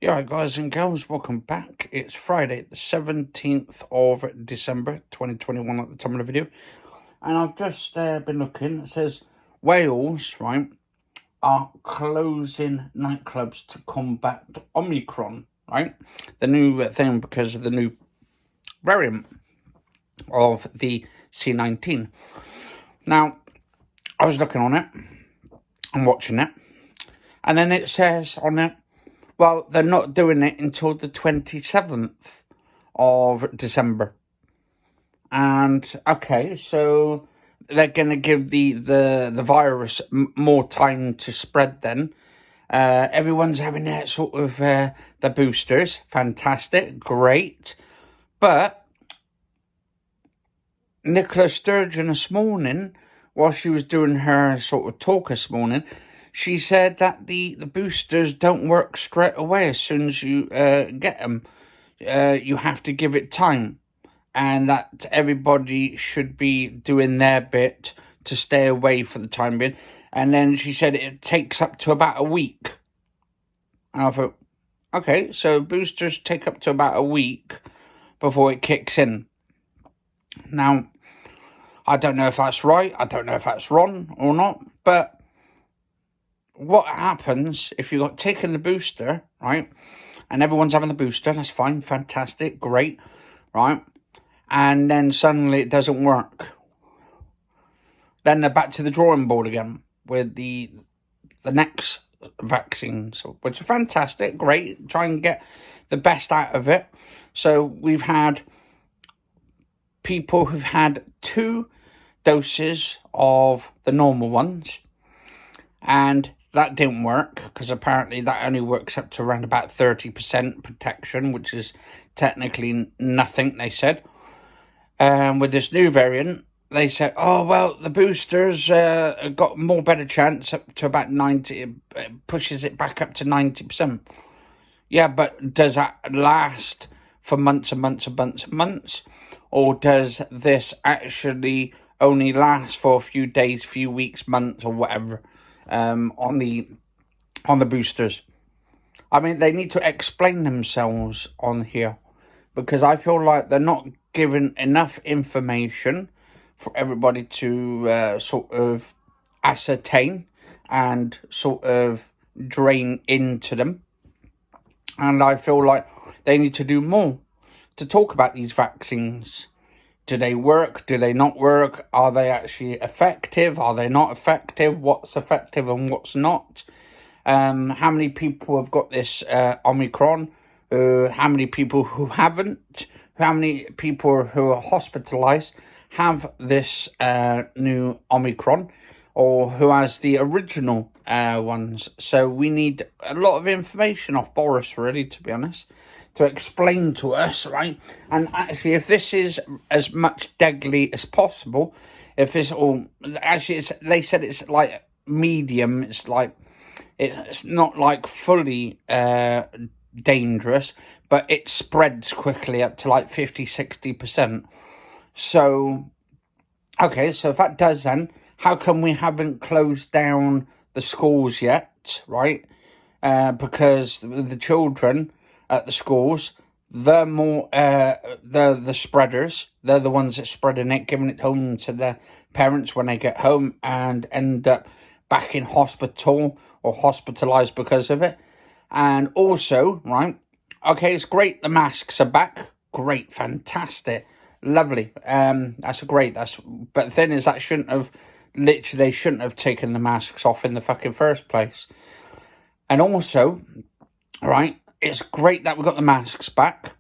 Yeah, right, guys and girls, welcome back. It's Friday, the 17th of December 2021 at the time of the video. And I've just been looking. It says Wales, right, are closing nightclubs to combat Omicron, right? The new thing because of the new variant of the C19. Now, I was looking on it and watching it. And then it says on it, well, they're not doing it until the 27th of December. And, okay, so they're going to give the virus more time to spread then. Everyone's having their sort of, the boosters. Fantastic, great. But Nicola Sturgeon this morning, while she was doing her sort of talk this morning, she said that the boosters don't work straight away as soon as you get them. You have to give it time, and that everybody should be doing their bit to stay away for the time being. And then she said it takes up to about a week. And I thought, okay, so boosters take up to about a week before it kicks in. Now, I don't know if that's right, I don't know if that's wrong or not, but what happens if you got taken the booster, right, and everyone's having the booster, that's fine, fantastic, great, right, and then suddenly it doesn't work. Then they're back to the drawing board again with the next vaccines, which are fantastic, great, try and get the best out of it. So we've had people who've had 2 doses of the normal ones, and that didn't work because apparently that only works up to around about 30% protection, which is technically nothing, they said. With this new variant, they said, oh, well, the boosters got more better chance up to about 90, pushes it back up to 90%. Yeah, but does that last for months and months and months and months? Or does this actually only last for a few days, few weeks, months, or whatever? On the boosters. I mean, they need to explain themselves on here, because I feel like they're not giving enough information for everybody to sort of ascertain and sort of drain into them. And I feel like they need to do more to talk about these vaccines. Do they work? Do they not work? Are they actually effective? Are they not effective? What's effective and what's not? How many people have got this Omicron? How many people who haven't? How many people who are hospitalised have this new Omicron? Or who has the original ones? So we need a lot of information off Boris, really, to be honest, to explain to us, right? And actually, if this is as much deadly as possible, if it's all actually, they said it's like medium. It's like it's not like fully dangerous, but it spreads quickly up to like 50-60%. So, okay, so if that does, then how come we haven't closed down the schools yet, right? Because the children at the schools, they're more the spreaders. They're the ones that spreading it, giving it home to their parents when they get home and end up back in hospital or hospitalized because of it. And also, right, okay, it's great the masks are back, great, fantastic, lovely, that's great, but the thing is, that they shouldn't have taken the masks off in the fucking first place. And also, right, it's great that we got the masks back,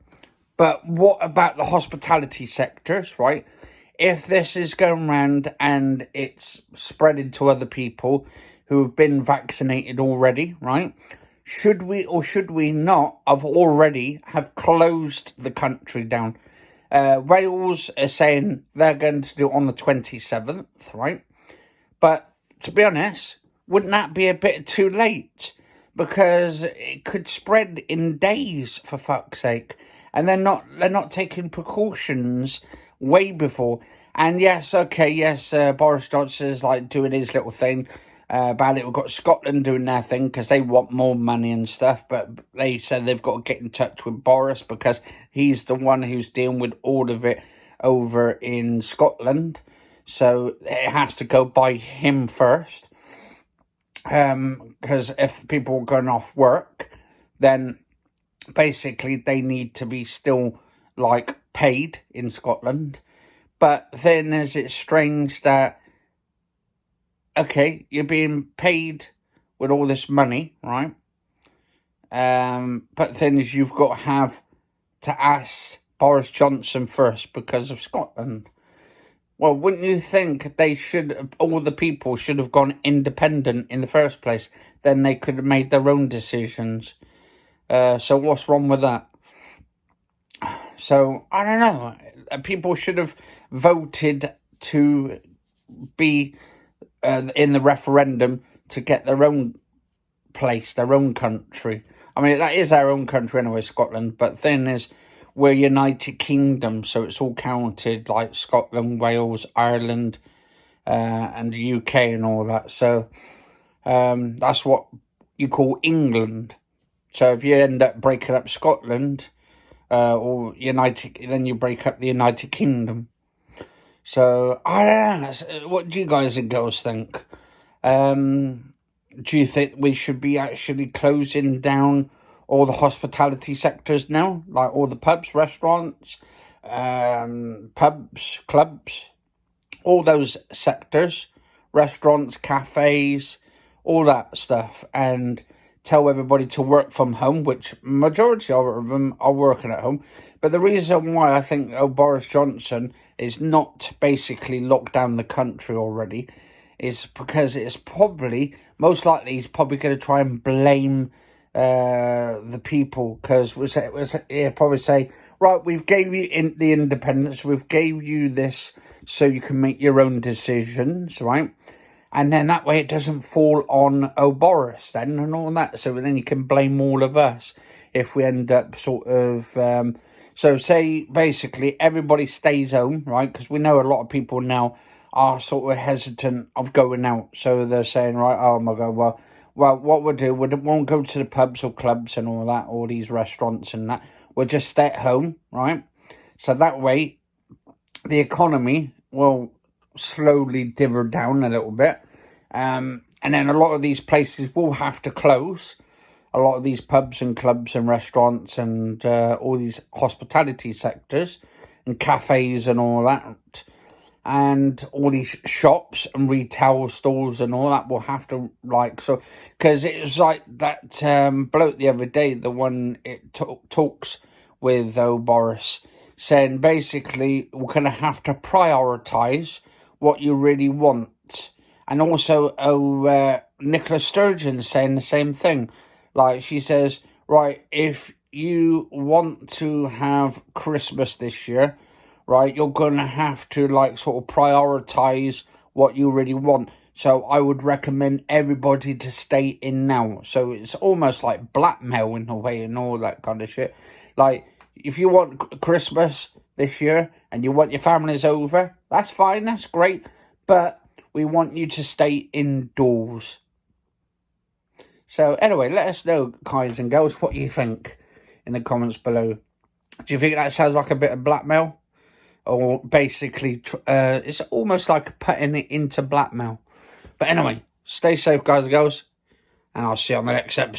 but what about the hospitality sectors, right? If this is going around and it's spreading to other people who have been vaccinated already, right? Should we or should we not have already have closed the country down? Wales are saying they're going to do it on the 27th, right? But to be honest, wouldn't that be a bit too late? Because it could spread in days, for fuck's sake, and they're not taking precautions way before. And yes, okay, yes, Boris Johnson is like doing his little thing. about it. We've got Scotland doing their thing because they want more money and stuff, but they said they've got to get in touch with Boris because he's the one who's dealing with all of it over in Scotland. So it has to go by him first. Because if people are going off work, then basically they need to be still like paid in Scotland. But then is it strange that, okay, you're being paid with all this money, right? But then is you've got to ask Boris Johnson first because of Scotland. Well, wouldn't you think all the people should have gone independent in the first place? Then they could have made their own decisions. So what's wrong with that? So, I don't know. People should have voted to be in the referendum to get their own place, their own country. I mean, that is our own country anyway, Scotland. But thing is, we're United Kingdom, so it's all counted like Scotland, Wales, Ireland, and the UK and all that. So that's what you call England. So if you end up breaking up Scotland or United, then you break up the United Kingdom. So I don't know. What do you guys and girls think? Do you think we should be actually closing down all the hospitality sectors now, like all the pubs, restaurants, pubs, clubs, all those sectors, restaurants, cafes, all that stuff, and tell everybody to work from home, which majority of them are working at home. But the reason why I think Boris Johnson is not basically locked down the country already is because it's most likely he's probably going to try and blame the people, because he'll probably say, right, we've gave you the independence, we've gave you this so you can make your own decisions, right? And then that way it doesn't fall on Boris then and all that. So then you can blame all of us if we end up sort of... so say basically everybody stays home, right? Because we know a lot of people now are sort of hesitant of going out. So they're saying, right, oh my God, well, what we'll do, we won't go to the pubs or clubs and all that, all these restaurants and that. We'll just stay at home, right? So that way the economy will slowly dither down a little bit. And then a lot of these places will have to close. A lot of these pubs and clubs and restaurants and all these hospitality sectors and cafes and all that. And all these shops and retail stores and all that will have to, so, because it was like that bloke the other day, the one it talks with Boris, saying basically we're going to have to prioritise what you really want. And also Nicola Sturgeon saying the same thing. Like she says, right, if you want to have Christmas this year, right, you're going to have to sort of prioritise what you really want. So I would recommend everybody to stay in now. So it's almost like blackmail in a way and all that kind of shit. Like, if you want Christmas this year and you want your families over, that's fine, that's great. But we want you to stay indoors. So anyway, let us know, guys and girls, what you think in the comments below. Do you think that sounds like a bit of blackmail? Or basically, it's almost like putting it into blackmail. But anyway, stay safe, guys and girls. And I'll see you on the next episode.